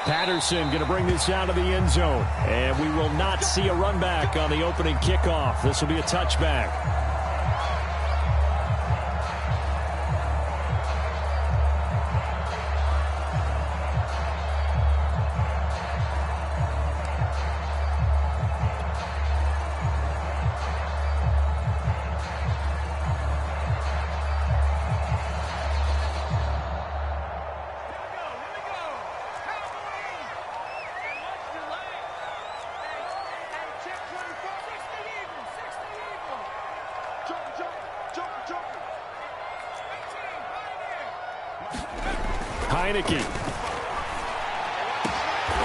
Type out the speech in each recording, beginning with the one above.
Patterson going to bring this out of the end zone. And we will not see a run back on the opening kickoff. This will be a touchback. Heineke.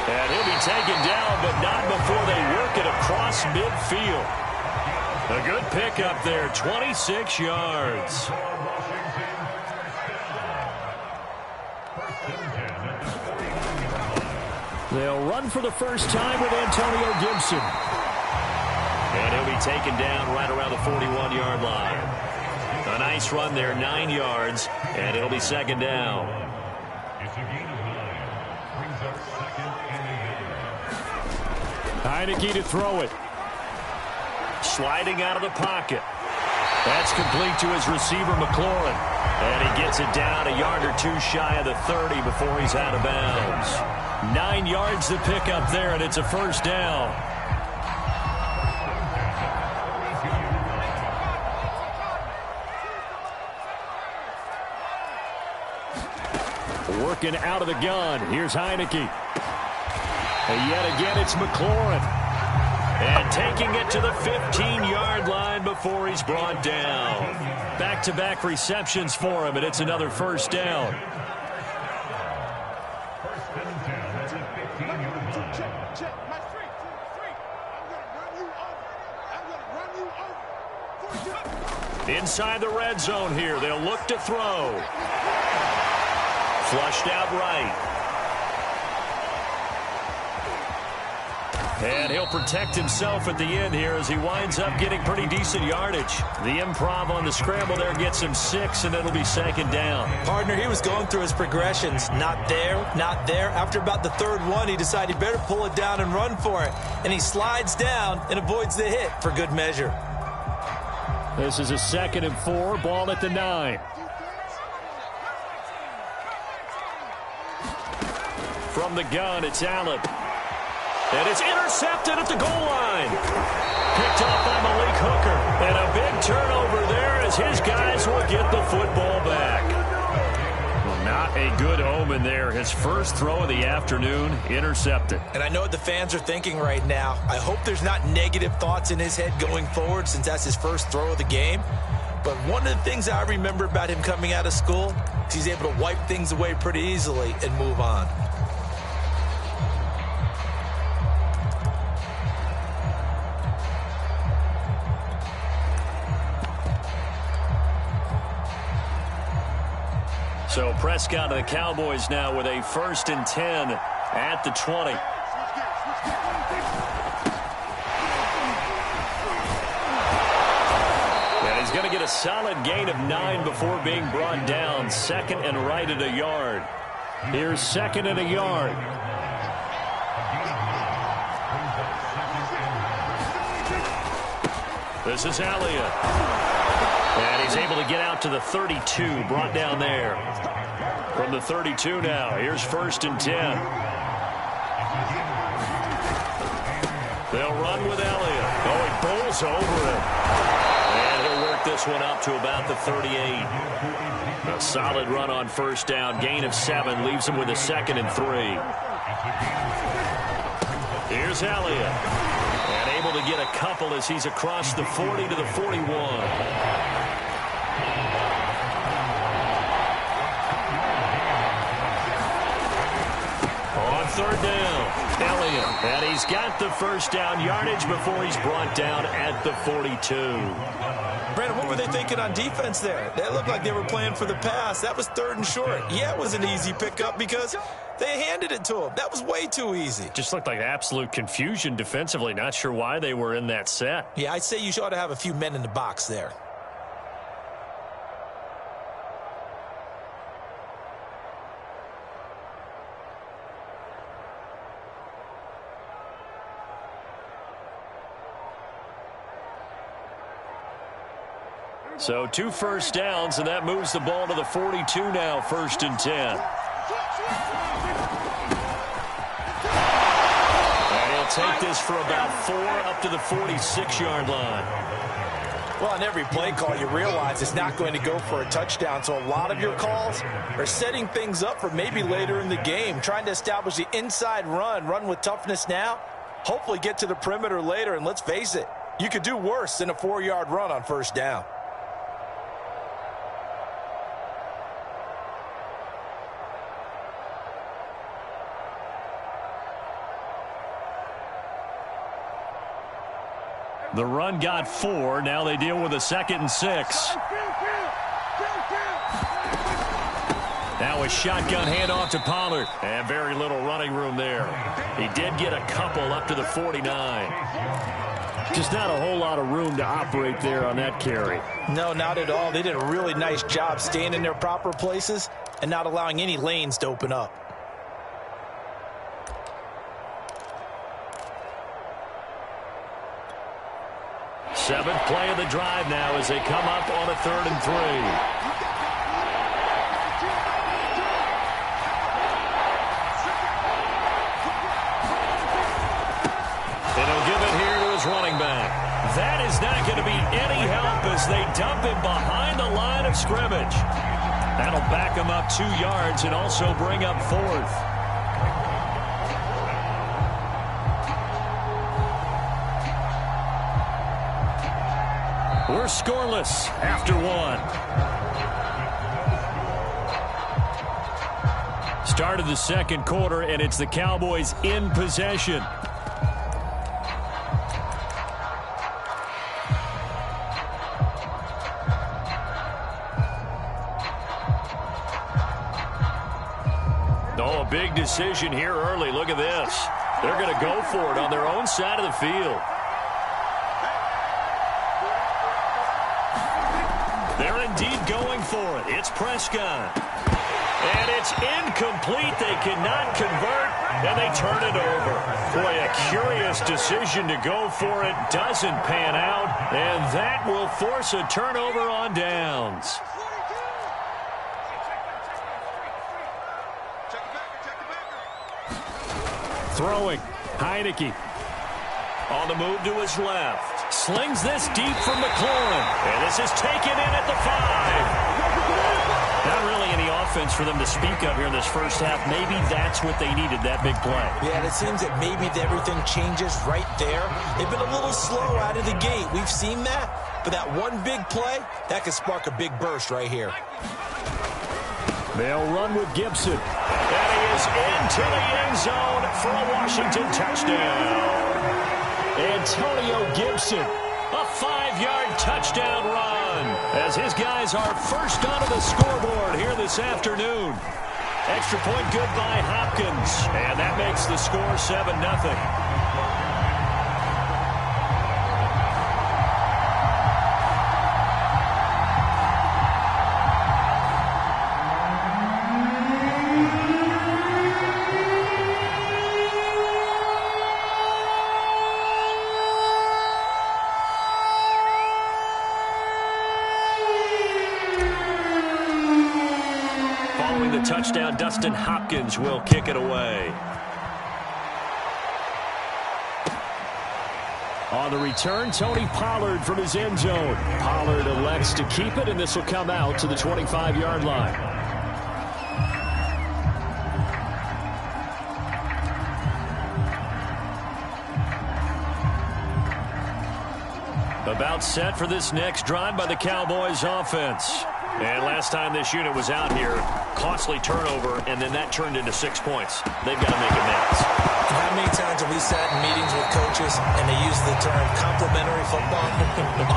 And he'll be taken down, but not before they work it across midfield. A good pickup there, 26 yards. They'll run for the first time with Antonio Gibson. And he'll be taken down right around the 41-yard line. A nice run there, 9 yards, and it'll be second down. Heineke to throw it. Sliding out of the pocket. That's complete to his receiver, McLaurin. And he gets it down a yard or two shy of the 30 before he's out of bounds. 9 yards to pick up there, and it's a first down. Working out of the gun. Here's Heineke. And yet again, it's McLaurin. And taking it to the 15-yard line before he's brought down. Back-to-back receptions for him, and it's another first down. Inside the red zone here. They'll look to throw. Flushed out right. And he'll protect himself at the end here as he winds up getting pretty decent yardage. The improv on the scramble there gets him 6, and it'll be second down. Partner, he was going through his progressions. Not there, not there. After about the third one, he decided he better pull it down and run for it. And he slides down and avoids the hit for good measure. This is a 2nd and 4, ball at the 9. From the gun, it's Allen. And it's intercepted at the goal line. Picked off by Malik Hooker. And a big turnover there as his guys will get the football back. Well, not a good omen there. His first throw of the afternoon, intercepted. And I know what the fans are thinking right now. I hope there's not negative thoughts in his head going forward since that's his first throw of the game. But one of the things I remember about him coming out of school is he's able to wipe things away pretty easily and move on. So Prescott and the Cowboys now with a 1st and 10 at the 20. And he's going to get a solid gain of 9 before being brought down. 2nd and right at a yard. Here's 2nd and a yard. This is Elliott. And he's able to get out to the 32, brought down there. From the 32 now, here's 1st and 10. They'll run with Elliott. Oh, he bowls over it. And he'll work this one up to about the 38. A solid run on 1st down, gain of 7, leaves him with a 2nd and 3. Here's Elliott. And able to get a couple as he's across the 40 to the 41. Third down, Elliott. And he's got the first down yardage before he's brought down at the 42. Brandon, what were they thinking on defense there? They looked like they were playing for the pass. That was 3rd and short. Yeah, it was an easy pickup because they handed it to him. That was way too easy. Just looked like absolute confusion defensively. Not sure why they were in that set. Yeah, I'd say you ought to have a few men in the box there. So 2 first downs, and that moves the ball to the 42 now, 1st and 10. And he'll take this for about 4 up to the 46-yard line. Well, on every play call, you realize it's not going to go for a touchdown, so a lot of your calls are setting things up for maybe later in the game, trying to establish the inside run with toughness now, hopefully get to the perimeter later, and let's face it, you could do worse than a 4-yard run on 1st down. The run got 4. Now they deal with a 2nd and 6. Now a shotgun handoff to Pollard. And very little running room there. He did get a couple up to the 49. Just not a whole lot of room to operate there on that carry. No, not at all. They did a really nice job staying in their proper places and not allowing any lanes to open up. Seventh play of the drive now as they come up on a 3rd and 3. And he'll give it here to his running back. That is not going to be any help as they dump him behind the line of scrimmage. That'll back him up 2 yards and also bring up 4th. We're scoreless after 1. Started the 2nd quarter, and it's the Cowboys in possession. Oh, a big decision here early. Look at this. They're going to go for it on their own side of the field. They're indeed going for it. It's Prescott. And it's incomplete. They cannot convert, and they turn it over. Boy, a curious decision to go for it. Doesn't pan out, and that will force a turnover on downs. Throwing. Heineke. On the move to his left. Slings this deep from McLaurin. And this is taken in at the 5. Not really any offense for them to speak of here in this first half. Maybe that's what they needed, that big play. Yeah, it seems that maybe everything changes right there. They've been a little slow out of the gate. We've seen that. But that one big play, that could spark a big burst right here. They'll run with Gibson. And he is into the end zone for a Washington touchdown. Antonio Gibson, a 5-yard touchdown run as his guys are first onto the scoreboard here this afternoon. Extra point good by Hopkins, and that makes the score 7-0. Touchdown, Dustin Hopkins will kick it away. On the return, Tony Pollard from his end zone. Pollard elects to keep it, and this will come out to the 25-yard line. About set for this next drive by the Cowboys offense. And last time this unit was out here, costly turnover, and then that turned into 6 points. They've got to make amends. How many times have we sat in meetings with coaches and they use the term complementary football?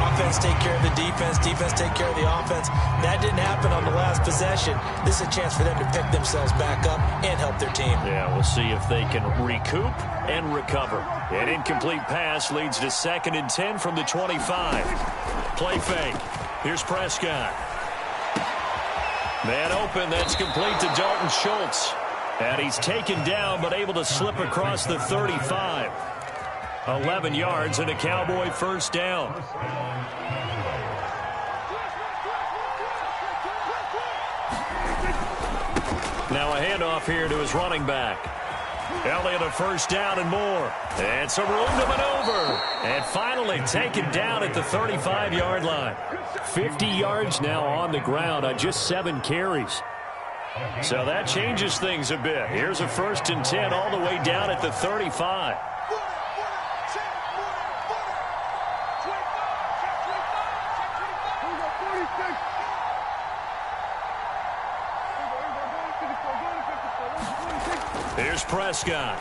Offense take care of the defense, defense take care of the offense. That didn't happen on the last possession. This is a chance for them to pick themselves back up and help their team. Yeah, we'll see if they can recoup and recover. An incomplete pass leads to 2nd and 10 from the 25. Play fake. Here's Prescott. Man open, that's complete to Dalton Schultz. And he's taken down, but able to slip across the 35. 11 yards and a Cowboy first down. Now a handoff here to his running back. Elliott a first down and more. And some room to maneuver. And finally taken down at the 35-yard line. 50 yards now on the ground on just 7 carries. So that changes things a bit. Here's a 1st and 10 all the way down at the 35. Here's Prescott.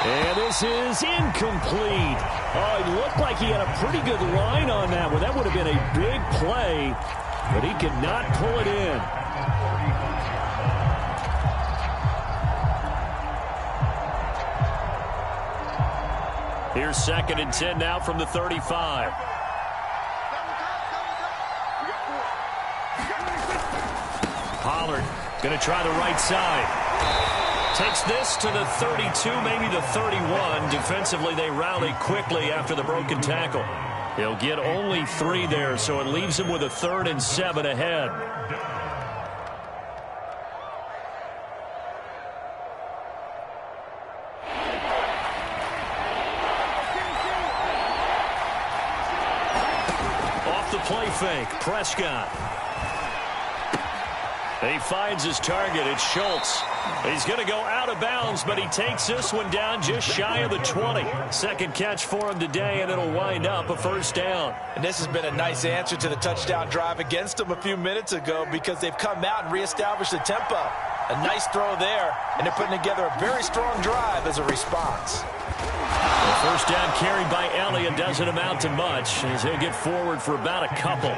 And this is incomplete. Oh, it looked like he had a pretty good line on that one. That would have been a big play, but he could not pull it in. Here's 2nd and 10 now from the 35. Pollard going to try the right side. Takes this to the 32, maybe the 31. Defensively, they rally quickly after the broken tackle. He'll get only 3 there, so it leaves him with a 3rd and 7 ahead. Off the play fake, Prescott. He finds his target. It's Schultz. He's going to go out of bounds, but he takes this one down just shy of the 20. Second catch for him today, and it'll wind up a 1st down. And this has been a nice answer to the touchdown drive against them a few minutes ago because they've come out and reestablished the tempo. A nice throw there, and they're putting together a very strong drive as a response. The 1st down carried by Elliott doesn't amount to much as he'll get forward for about a couple.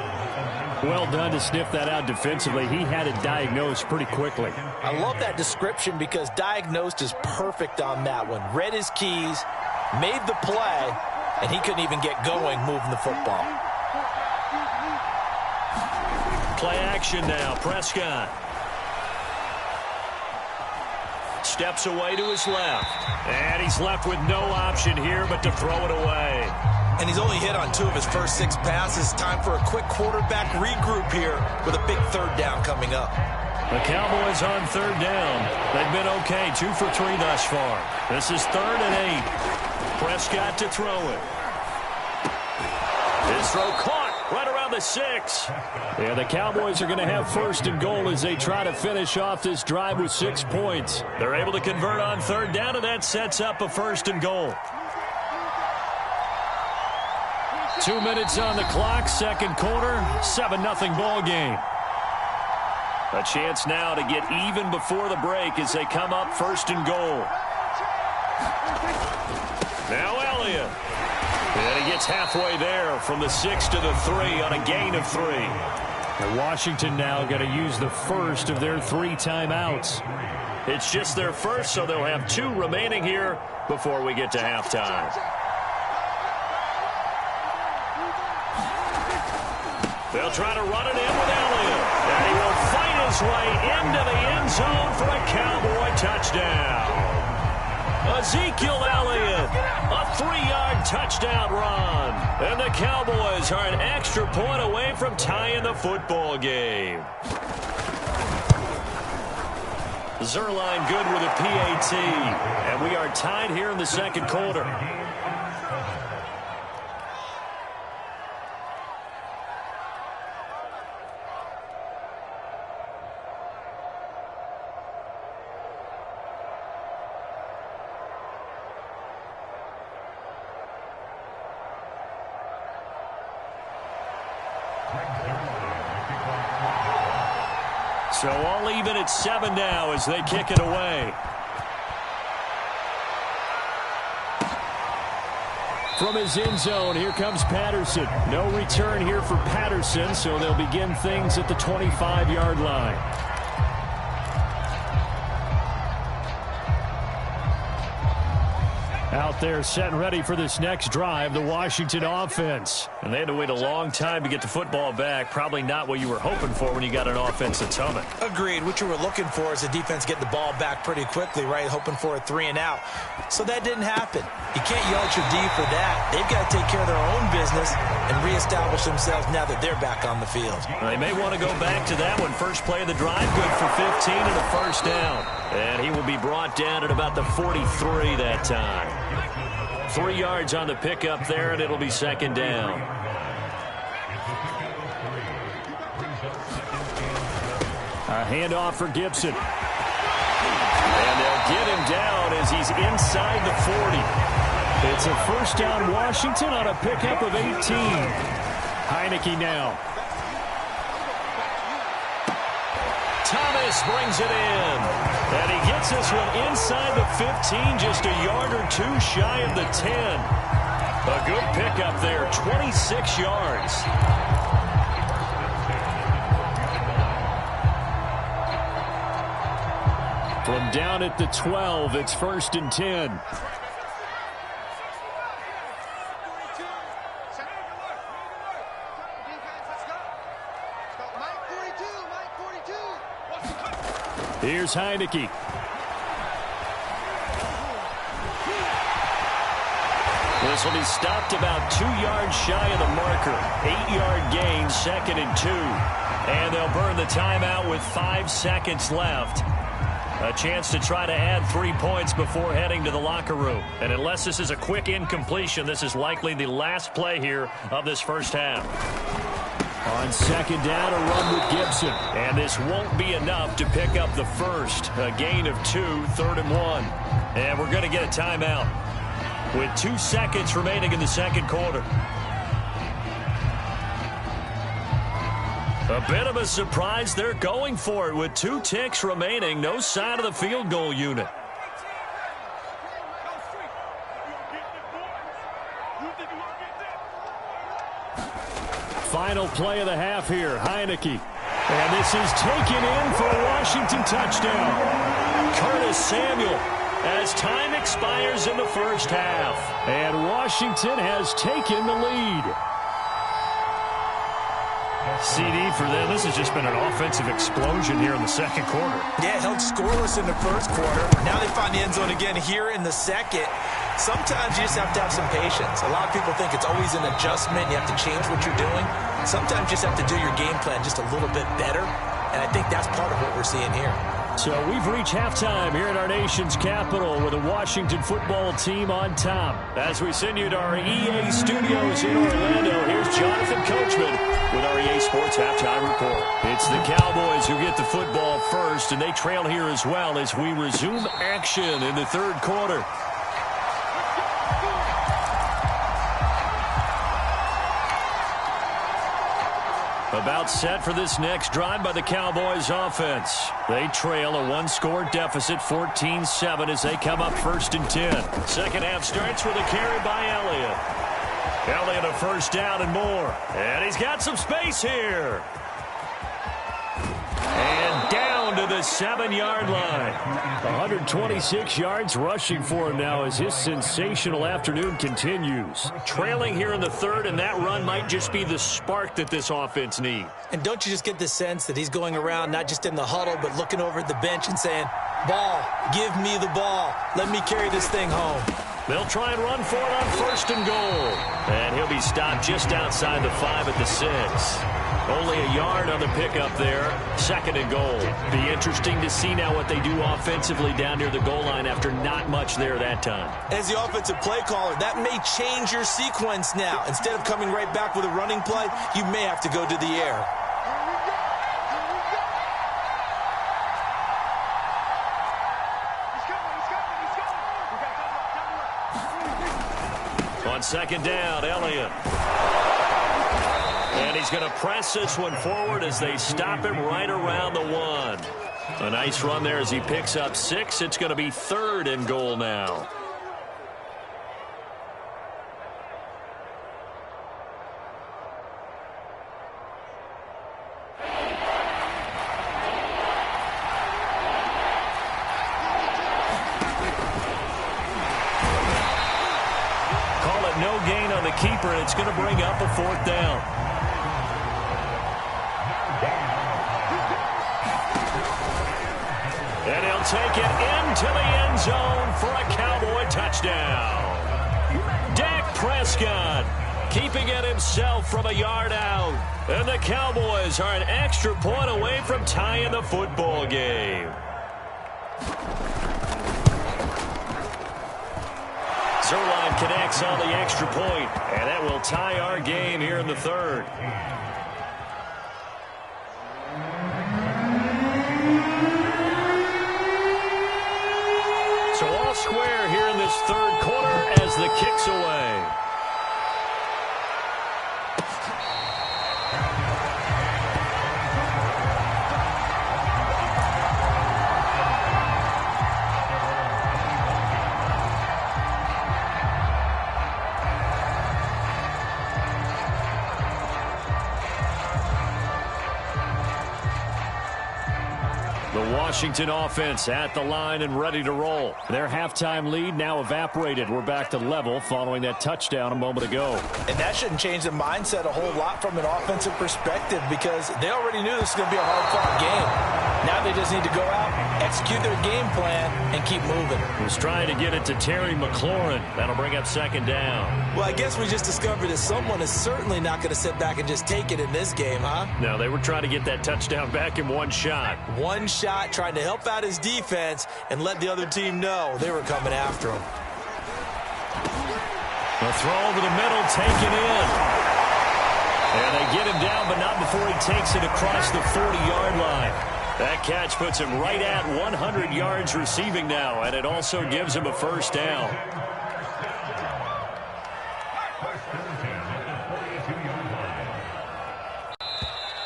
Well done to sniff that out defensively. He had it diagnosed pretty quickly. I love that description because diagnosed is perfect on that one. Read his keys, made the play, and he couldn't even get going moving the football. Play action now. Prescott steps away to his left. And he's left with no option here but to throw it away. And he's only hit on 2 of his first 6 passes. Time for a quick quarterback regroup here with a big 3rd down coming up. The Cowboys on 3rd down. They've been okay, 2 for 3 thus far. This is 3rd and 8. Prescott to throw it. His throw caught right around the 6. Yeah, the Cowboys are going to have 1st and goal as they try to finish off this drive with 6 points. They're able to convert on 3rd down, and that sets up a 1st and goal. 2 minutes on the clock, 2nd quarter, 7-0 ball game. A chance now to get even before the break as they come up 1st and goal. Now Elliott. And he gets halfway there from the 6 to the 3 on a gain of 3. And Washington now going to use the 1st of their 3 timeouts. It's just their 1st, so they'll have 2 remaining here before we get to halftime. They'll try to run it in with Elliott. And he will fight his way into the end zone for a Cowboy touchdown. Ezekiel Elliott, a 3-yard touchdown run. And the Cowboys are an extra point away from tying the football game. Zerline good with a PAT. And we are tied here in the 2nd quarter. So all even at 7 now as they kick it away. From his end zone, here comes Patterson. No return here for Patterson, so they'll begin things at the 25-yard line. Out there set and ready for this next drive, the Washington offense. And they had to wait a long time to get the football back. Probably not what you were hoping for when you got an offense that's humming. Agreed. What you were looking for is the defense getting the ball back pretty quickly, right? Hoping for a 3-and-out. So that didn't happen. You can't yell at your D for that. They've got to take care of their own business and reestablish themselves now that they're back on the field. They may want to go back to that one. First play of the drive, good for 15 and a first down. And he will be brought down at about the 43 that time. 3 yards on the pickup there, and it'll be second down. A handoff for Gibson. And they'll get him down as he's inside the 40. It's a first down Washington on a pickup of 18. Heineke now. Thomas brings it in. And he gets this one inside the 15, just a yard or two shy of the 10. A good pickup there, 26 yards. From down at the 12, it's 1st and 10. Here's Heineke. This will be stopped about 2 yards shy of the marker. 8-yard gain, 2nd and 2. And they'll burn the timeout with 5 seconds left. A chance to try to add 3 points before heading to the locker room. And unless this is a quick incompletion, this is likely the last play here of this first half. On second down, a run with Gibson. And this won't be enough to pick up the first. A gain of 2, 3rd and 1. And we're going to get a timeout with 2 seconds remaining in the second quarter. A bit of a surprise. They're going for it with 2 ticks remaining. No sign of the field goal unit. Final play of the half here, Heineke. And this is taken in for a Washington touchdown. Curtis Samuel as time expires in the first half. And Washington has taken the lead. CD for them. This has just been an offensive explosion here in the second quarter. Yeah, held scoreless in the first quarter. Now they find the end zone again here in the second. Sometimes you just have to have some patience. A lot of people think it's always an adjustment. You have to change what you're doing. Sometimes you just have to do your game plan just a little bit better. And I think that's part of what we're seeing here. So we've reached halftime here in our nation's capital with the Washington football team on top. As we send you to our EA studios in Orlando, here's Jonathan Coachman with our EA Sports Halftime Report. It's the Cowboys who get the football first, and they trail here as well as we resume action in the third quarter. About set for this next drive by the Cowboys offense. They trail a 1-score deficit, 14-7 as they come up 1st and 10. Second half starts with a carry by Elliott. Elliott a first down and more. And he's got some space here. And down to the 7-yard line. 126 yards rushing for him now as his sensational afternoon continues. Trailing here in the third, and that run might just be the spark that this offense needs. And don't you just get the sense that he's going around not just in the huddle, but looking over at the bench and saying, ball, give me the ball. Let me carry this thing home. They'll try and run for it on 1st and goal. And he'll be stopped just outside the 5 at the 6. Only a yard on the pickup there. 2nd and goal. Be interesting to see now what they do offensively down near the goal line after not much there that time. As the offensive play caller, that may change your sequence now. Instead of coming right back with a running play, you may have to go to the air. On second down, Elliott. And he's going to press this one forward as they stop him right around the 1. A nice run there as he picks up 6. It's going to be 3rd and goal now. keeper, and it's going to bring up a 4th down. And he'll take it into the end zone for a Cowboy touchdown. Dak Prescott keeping it himself from a yard out. And the Cowboys are an extra point away from tying the football game. Zerline connects on the extra point, and that will tie our game here in the 3rd. So all square here in this 3rd quarter as the kick's away. Washington offense at the line and ready to roll. Their halftime lead now evaporated. We're back to level following that touchdown a moment ago. And that shouldn't change the mindset a whole lot from an offensive perspective because they already knew this was going to be a hard-fought game. Now they just need to go out, execute their game plan, and keep moving. He's trying to get it to Terry McLaurin. That'll bring up 2nd down. Well, I guess we just discovered that someone is certainly not going to sit back and just take it in this game, huh? No, they were trying to get that touchdown back in one shot. One shot, trying to help out his defense and let the other team know they were coming after him. The throw over the middle, taken in. And they get him down, but not before he takes it across the 40-yard line. That catch puts him right at 100 yards receiving now, and it also gives him a 1st down.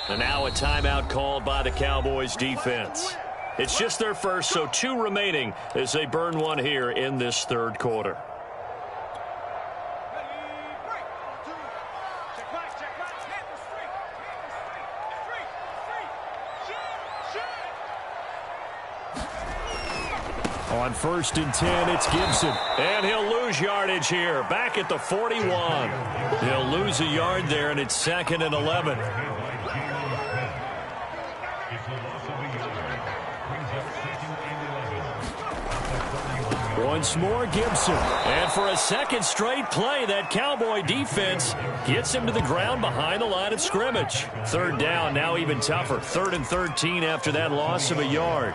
And now a timeout called by the Cowboys defense. It's just their first, so 2 remaining as they burn one here in this 3rd quarter. On 1st and 10, it's Gibson. And he'll lose yardage here, back at the 41. He'll lose a yard there, and it's 2nd and 11. Once more, Gibson. And for a 2nd straight play, that Cowboy defense gets him to the ground behind the line of scrimmage. 3rd down, now even tougher. 3rd and 13 after that loss of a yard.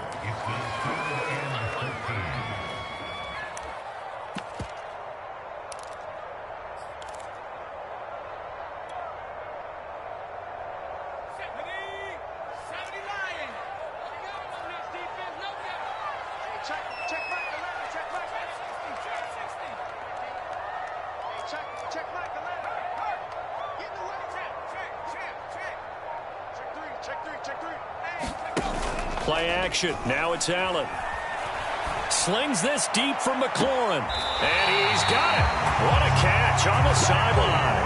Play action. Now it's Allen. Slings this deep from McLaurin. And he's got it. What a catch on the sideline.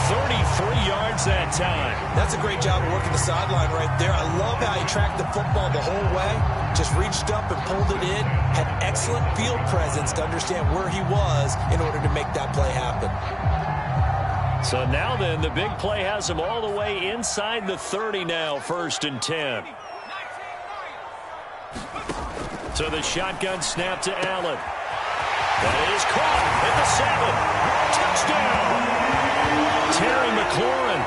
33 yards that time. That's a great job of working the sideline right there. I love how he tracked the football the whole way. Just reached up and pulled it in. Had excellent field presence to understand where he was in order to make that play happen. So now then, the big play has him all the way inside the 30 now, 1st and 10. So the shotgun snap to Allen. That is caught at the 7. Touchdown! Terry McLaurin,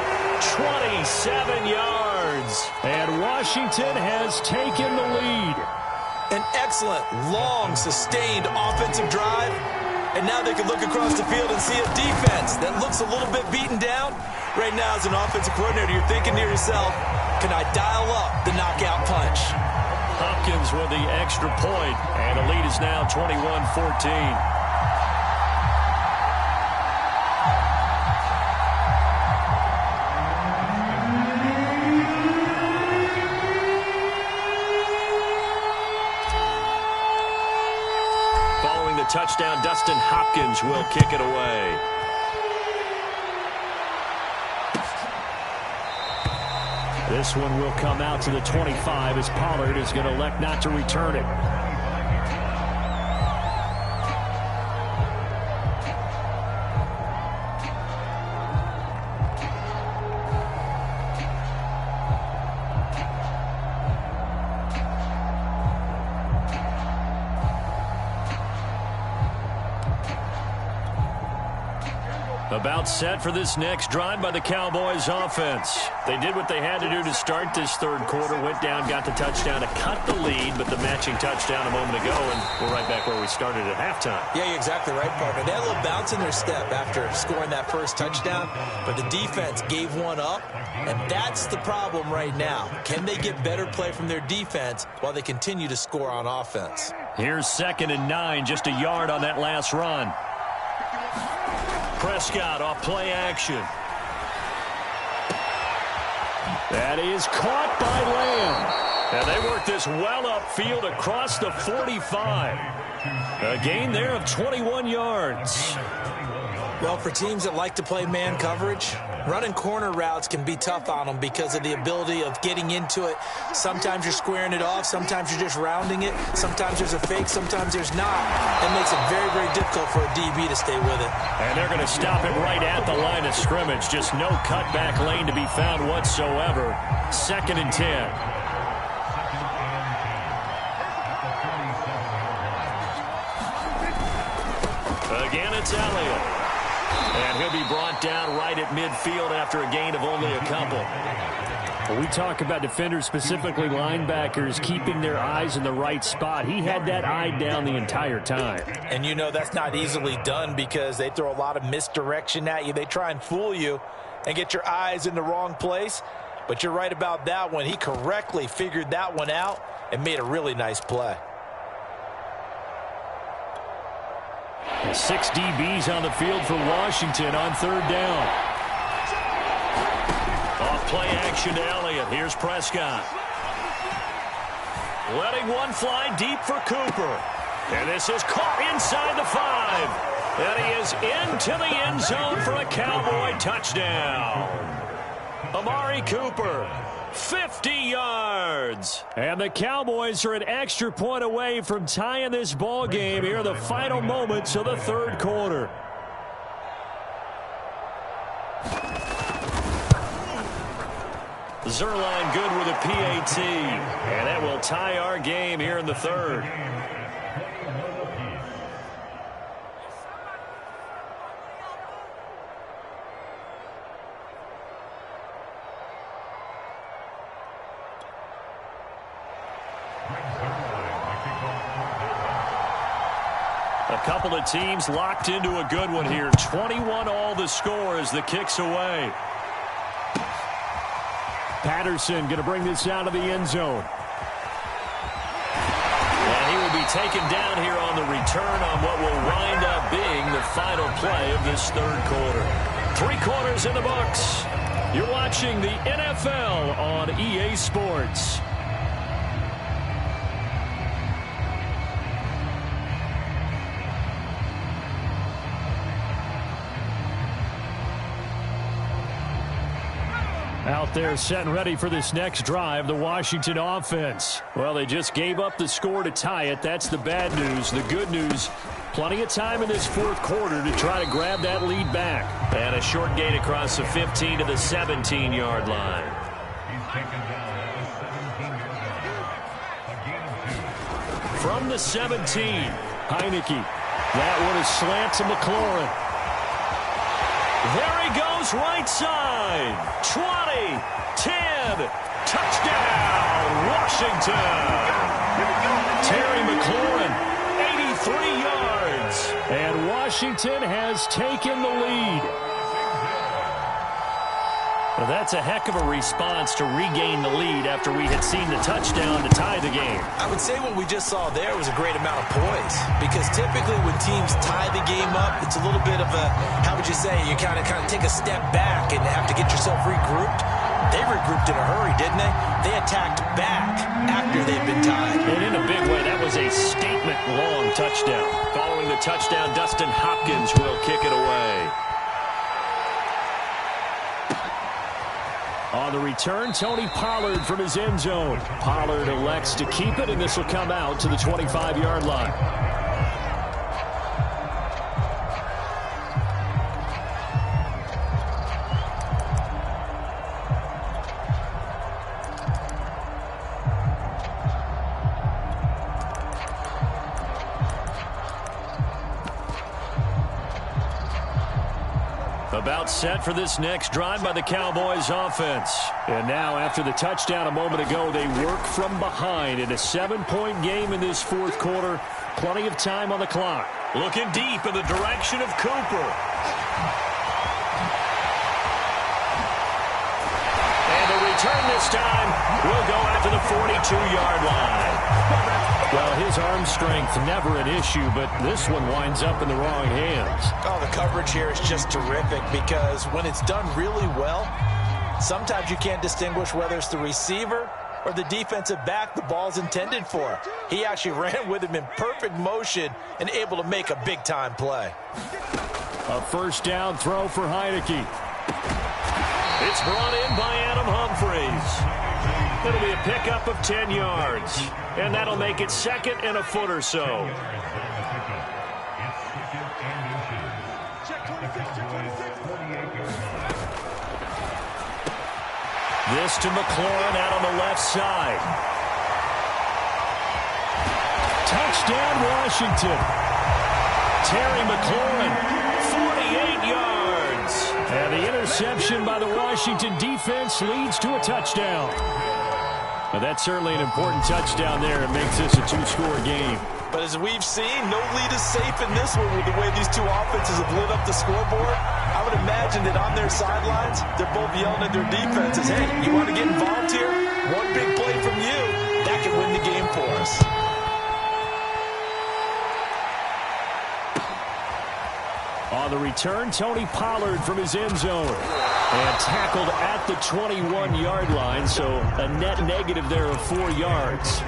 27 yards. And Washington has taken the lead. An excellent, long, sustained offensive drive. And now they can look across the field and see a defense that looks a little bit beaten down. Right now, as an offensive coordinator, you're thinking to yourself, can I dial up the knockout punch? Hopkins with the extra point, and the lead is now 21-14. Touchdown, Dustin Hopkins will kick it away. This one will come out to the 25 as Pollard is going to elect not to return it. About set for this next drive by the Cowboys offense. They did what they had to do to start this third quarter. Went down, got the touchdown to cut the lead, but the matching touchdown a moment ago, and we're right back where we started at halftime. Yeah, you're exactly right, partner. They had a little bounce in their step after scoring that first touchdown, but the defense gave one up, and that's the problem right now. Can they get better play from their defense while they continue to score on offense? Here's 2nd and 9, just a yard on that last run. Prescott off play action. That is caught by Lamb. And they work this well upfield across the 45. A gain there of 21 yards. Well, for teams that like to play man coverage, running corner routes can be tough on them because of the ability of getting into it. Sometimes you're squaring it off. Sometimes you're just rounding it. Sometimes there's a fake. Sometimes there's not. That makes it very, very difficult for a DB to stay with it. And they're going to stop it right at the line of scrimmage. Just no cutback lane to be found whatsoever. 2nd and 10. Again, it's Elliott. And he'll be brought down right at midfield after a gain of only a couple. Well, we talk about defenders, specifically linebackers, keeping their eyes in the right spot. He had that eye down the entire time. And you know that's not easily done because they throw a lot of misdirection at you. They try and fool you and get your eyes in the wrong place. But you're right about that one. He correctly figured that one out and made a really nice play. 6 DBs on the field for Washington on 3rd down. Off play action to Elliott. Here's Prescott. Letting one fly deep for Cooper. And this is caught inside the 5. And he is into the end zone for a Cowboy touchdown. Amari Cooper. 50 yards. And the Cowboys are an extra point away from tying this ball game here in the final moments of the third quarter. Zerline good with a PAT. And that will tie our game here in the third. A couple of teams locked into a good one here. 21 all the score as the kick's away. Patterson going to bring this out of the end zone. And he will be taken down here on the return on what will wind up being the final play of this third quarter. 3 quarters in the books. You're watching the NFL on EA Sports. Out there set and ready for this next drive, the Washington offense. Well, they just gave up the score to tie it. That's the bad news. The good news, plenty of time in this fourth quarter to try to grab that lead back. And a short gain across the 15 to the 17-yard line. From the 17, Heineke. That one is slant to McLaurin. There he goes, right side. 20, 10, touchdown, Washington. Terry McLaurin, 83 yards. And Washington has taken the lead. Well, that's a heck of a response to regain the lead after we had seen the touchdown to tie the game. I would say what we just saw there was a great amount of poise, because typically when teams tie the game up, it's a little bit of a, how would you say, you kind of take a step back and have to get yourself regrouped. They regrouped in a hurry, didn't they? They attacked back after they'd been tied. And in a big way, that was a statement-long touchdown. Following the touchdown, Dustin Hopkins will kick it away. On the return, Tony Pollard from his end zone. Pollard elects to keep it, and this will come out to the 25-yard line. About set for this next drive by the Cowboys offense. And now after the touchdown a moment ago, they work from behind in a 7-point game in this fourth quarter. Plenty of time on the clock. Looking deep in the direction of Cooper. And the return this time will go out to the 42-yard line. Well, his arm strength never an issue, but this one winds up in the wrong hands. Oh, the coverage here is just terrific because when it's done really well, sometimes you can't distinguish whether it's the receiver or the defensive back the ball's intended for. He actually ran with him in perfect motion and able to make a big-time play. A first down throw for Heineke. It's brought in by Adam Humphries. It'll be a pickup of 10 yards. And that'll make it second and a foot or so. This to McLaurin out on the left side. Touchdown, Washington. Terry McLaurin, 48 yards. And the interception by the Washington defense leads to a touchdown. Well, that's certainly an important touchdown there. It makes this a two-score game. But as we've seen, no lead is safe in this one with the way these two offenses have lit up the scoreboard. I would imagine that on their sidelines, they're both yelling at their defenses, hey, you want to get involved here? One big play from you, that can win the game for us. On the return, Tony Pollard from his end zone. And tackled at the 21-yard line, so a net negative there of 4 yards.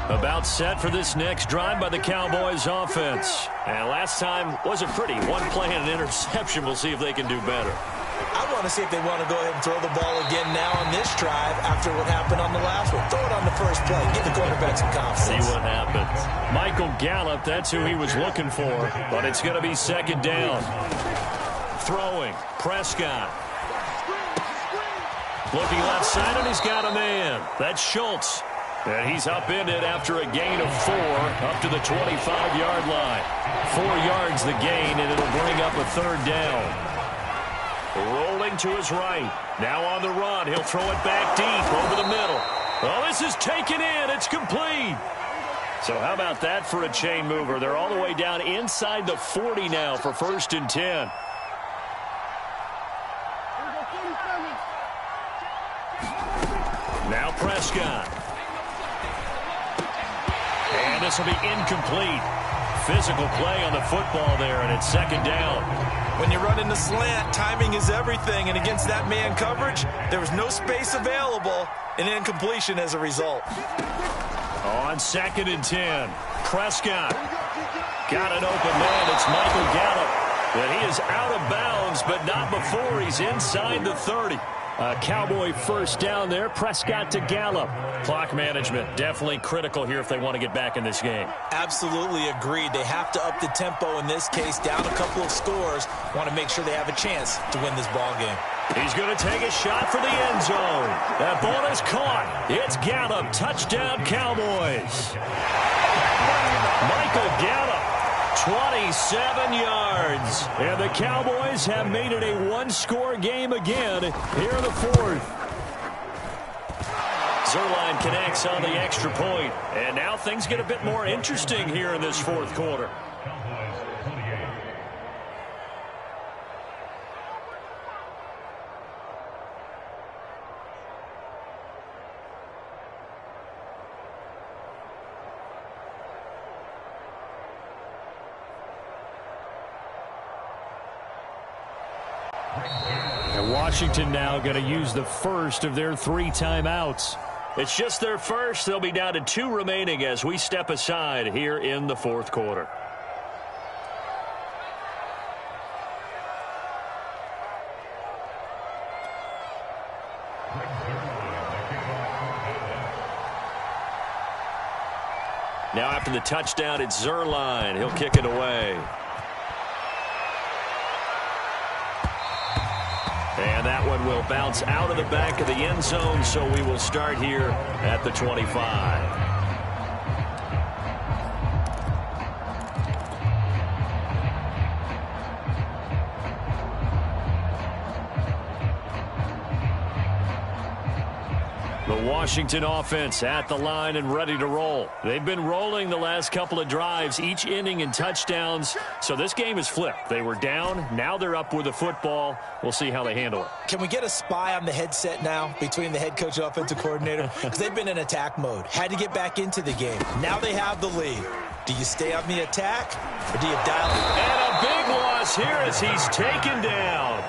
About set for this next drive by the Cowboys offense. And last time wasn't pretty. One play and an interception. We'll see if they can do better. I want to see if they want to go ahead and throw the ball again now on this drive after what happened on the last one. Throw it on the first play. Give the quarterback some confidence. See what happens. Michael Gallup, that's who he was looking for, but it's going to be second down. Throwing, Prescott. Looking left side, and he's got a man. That's Schultz. And he's upended after a gain of 4 up to the 25-yard line. 4 yards the gain, and it'll bring up a third down. Rolling to his right. Now on the run. He'll throw it back deep over the middle. Oh, this is taken in. It's complete. So how about that for a chain mover? They're all the way down inside the 40 now for 1st and 10. Now Prescott. And this will be incomplete. Physical play on the football there, and it's second down. When you run in the slant, timing is everything, and against that man coverage, there was no space available, and incompletion as a result. On 2nd and 10, Prescott got an open man. It's Michael Gallup. And he is out of bounds, but not before he's inside the 30. A Cowboy first down there. Prescott to Gallup. Clock management definitely critical here if they want to get back in this game. Absolutely agreed. They have to up the tempo in this case, down a couple of scores. Want to make sure they have a chance to win this ball game. He's going to take a shot for the end zone. That ball is caught. It's Gallup. Touchdown, Cowboys. Michael Gallup, 27 yards. And the Cowboys have made it a one-score game again here in the fourth. Zuerlein connects on the extra point. And now things get a bit more interesting here in this fourth quarter. And Washington now going to use the first of their 3 timeouts. It's just their first. They'll be down to 2 remaining as we step aside here in the fourth quarter. Now after the touchdown, it's Zuerlein. He'll kick it away. And that one will bounce out of the back of the end zone, so we will start here at the 25. The Washington offense at the line and ready to roll. They've been rolling the last couple of drives, each inning in touchdowns. So this game is flipped. They were down. Now they're up with the football. We'll see how they handle it. Can we get a spy on the headset now between the head coach and offensive coordinator? Because they've been in attack mode. Had to get back into the game. Now they have the lead. Do you stay on the attack or do you dial it? And a big loss here as he's taken down.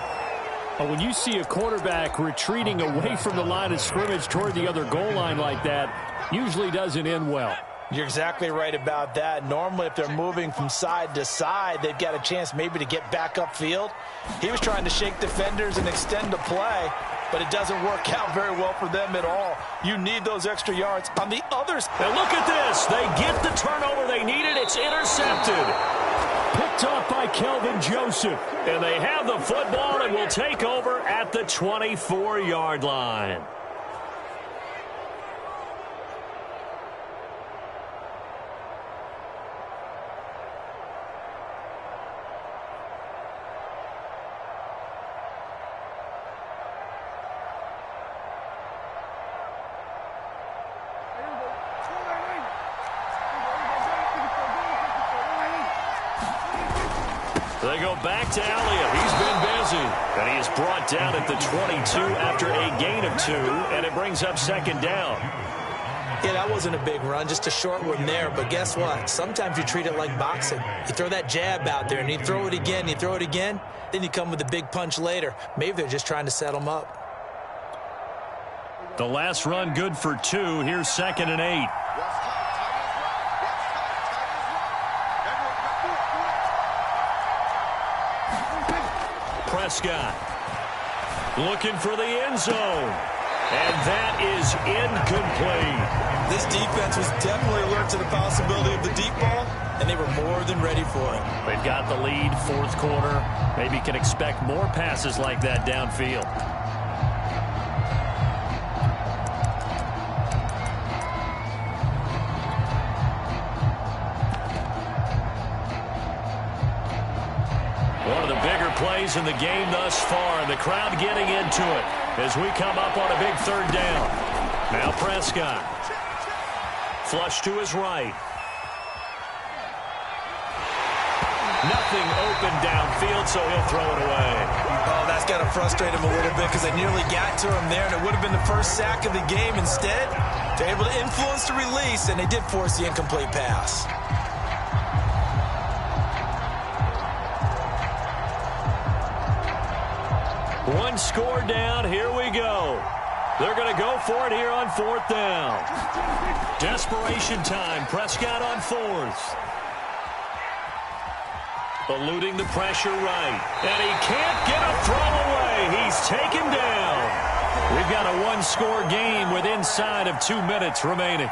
When you see a quarterback retreating away from the line of scrimmage toward the other goal line like that, usually doesn't end well. You're exactly right about that. Normally, if they're moving from side to side, they've got a chance maybe to get back upfield. He was trying to shake defenders and extend the play, but it doesn't work out very well for them at all. You need those extra yards on the other side. And look at this. They get the turnover they needed. It's intercepted. Picked off by Kelvin Joseph. And they have the football and will take over at the 24-yard line. They go back to Elliott. He's been busy. And he is brought down at the 22 after a gain of 2, and it brings up second down. Yeah, that wasn't a big run, just a short one there. But guess what? Sometimes you treat it like boxing. You throw that jab out there, and you throw it again, you throw it again, then you come with a big punch later. Maybe they're just trying to set them up. The last run good for 2. Here's 2nd and 8. Prescott looking for the end zone. And that is incomplete. This defense was definitely alert to the possibility of the deep ball, and they were more than ready for it. They've got the lead, 4th quarter. Maybe can expect more passes like that downfield. One of the bigger plays in the game thus far. The crowd getting into it as we come up on a big 3rd down. Now Prescott. Flush to his right. Nothing open downfield, so he'll throw it away. Oh, that's got to frustrate him a little bit because they nearly got to him there, and it would have been the first sack of the game. Instead, they're able to influence the release, and they did force the incomplete pass. One score down. Here we go. They're going to go for it here on 4th down. Desperation time. Prescott on 4th. Eluding the pressure right. And he can't get a throw away. He's taken down. We've got a one-score game with inside of 2 minutes remaining.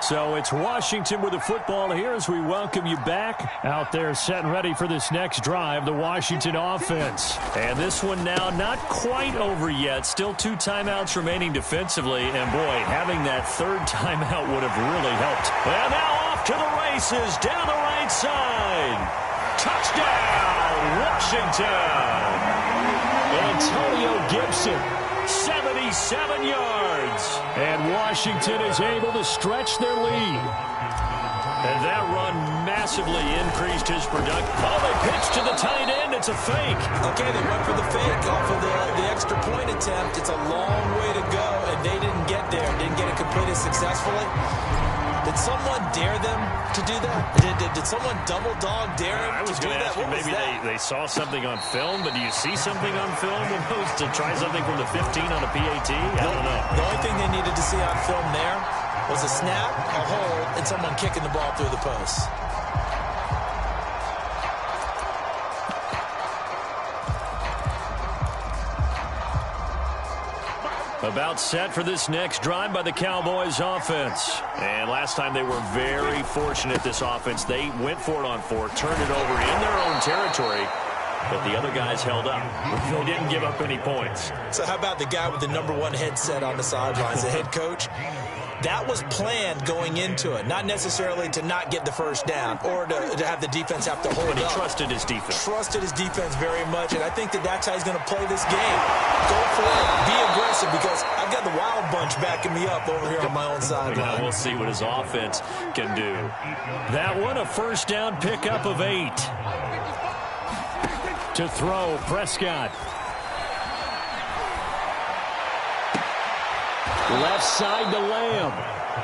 So it's Washington with the football here as we welcome you back. Out there set and ready for this next drive, the Washington offense. And this one now not quite over yet. Still 2 timeouts remaining defensively. And boy, having that 3rd timeout would have really helped. And now off to the races down the right side. Touchdown, Washington. Antonio Gibson. 77 yards. And Washington is able to stretch their lead. And that run massively increased his production. Oh, they pitched to the tight end. It's a fake. Okay, they went for the fake off of the extra point attempt. It's a long way to go, and they didn't get there. Didn't get it completed successfully. Did someone dare them to do that? Did someone double dog dare them I was to do going to that? ask you, maybe they saw something on film, but do you see something on film to try something from the 15 on a PAT? I don't know. The only thing they needed to see on film there was a snap, a hold, and someone kicking the ball through the post. About set for this next drive by the Cowboys offense. And last time they were very fortunate, this offense. They went for it on 4th, turned it over in their own territory, but the other guys held up. They didn't give up any points. So how about the guy with the #1 headset on the sidelines, the head coach? That was planned going into it, not necessarily to not get the first down or to have the defense have to hold up. But he trusted his defense. Trusted his defense very much, and I think that's how he's going to play this game. Go for it. Be aggressive, because I've got the wild bunch backing me up over here on my own sideline. We'll see what his offense can do. That one, a first down pickup of 8. To throw, Prescott. Left side to Lamb.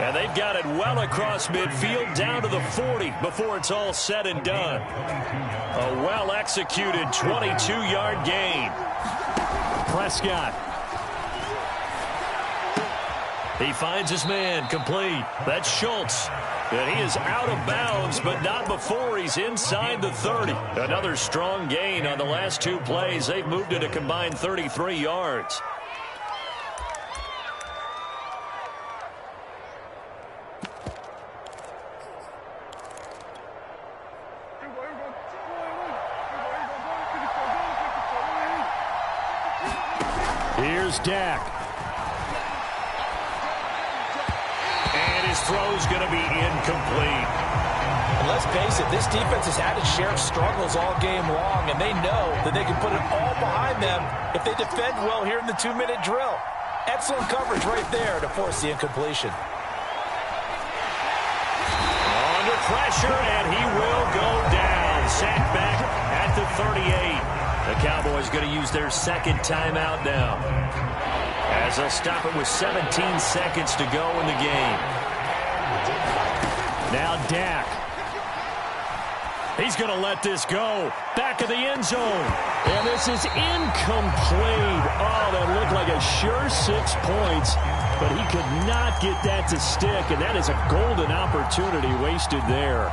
And they've got it well across midfield down to the 40 before it's all said and done. A well-executed 22-yard gain. Prescott. He finds his man, complete. That's Schultz. And he is out of bounds, but not before he's inside the 30. Another strong gain on the last 2 plays. They've moved it a combined 33 yards. Here's Dak. And his throw's going to be incomplete. And let's face it, this defense has had its share of struggles all game long, and they know that they can put it all behind them if they defend well here in the 2-minute drill. Excellent coverage right there to force the incompletion. Under pressure, and he will go down. Sacked back at the 38. The Cowboys going to use their second timeout now, as they'll stop it with 17 seconds to go in the game. Now Dak. He's going to let this go. Back of the end zone. And this is incomplete. Oh, that looked like a sure 6 points, but he could not get that to stick, and that is a golden opportunity wasted there.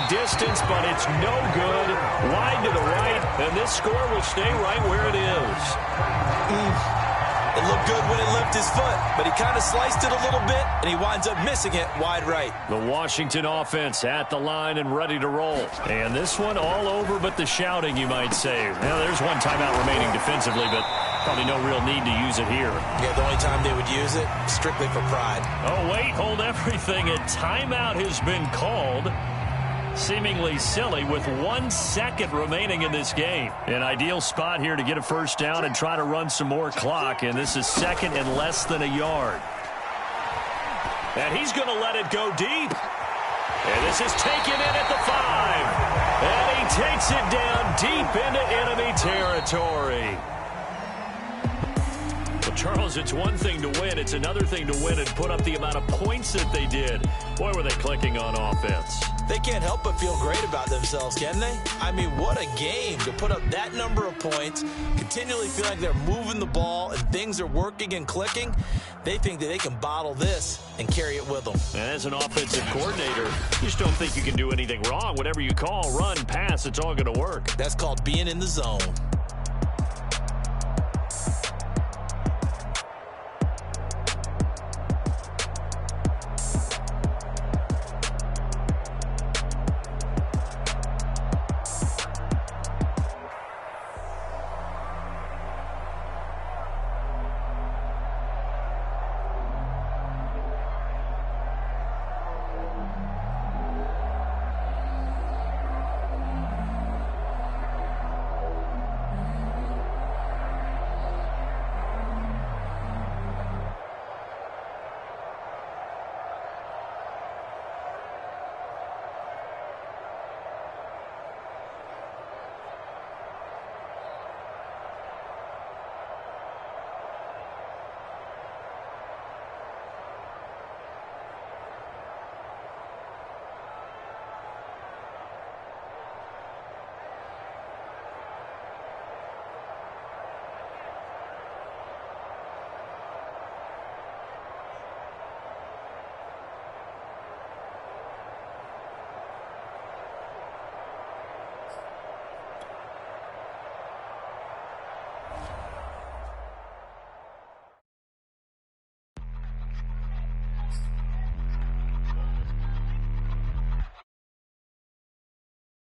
Distance, but it's no good. Wide to the right, and this score will stay right where it is. It looked good when it left his foot, but he kind of sliced it a little bit, and he winds up missing it wide right. The Washington offense at the line and ready to roll. And this one all over but the shouting, you might say. Now, there's one timeout remaining defensively, but probably no real need to use it here. Yeah, the only time they would use it, strictly for pride. Oh, wait, hold everything. A timeout has been called. Seemingly silly with 1 second remaining in this game. An ideal spot here to get a first down and try to run some more clock, and this is second and less than a yard. And he's going to let it go deep. And this is taken in at the 5. And he takes it down deep into enemy territory. Well, Charles, it's one thing to win. It's another thing to win and put up the amount of points that they did. Boy, were they clicking on offense. They can't help but feel great about themselves, can they? I mean, what a game to put up that number of points, continually feel like they're moving the ball and things are working and clicking. They think that they can bottle this and carry it with them. And as an offensive coordinator, you just don't think you can do anything wrong. Whatever you call, run, pass, it's all going to work. That's called being in the zone.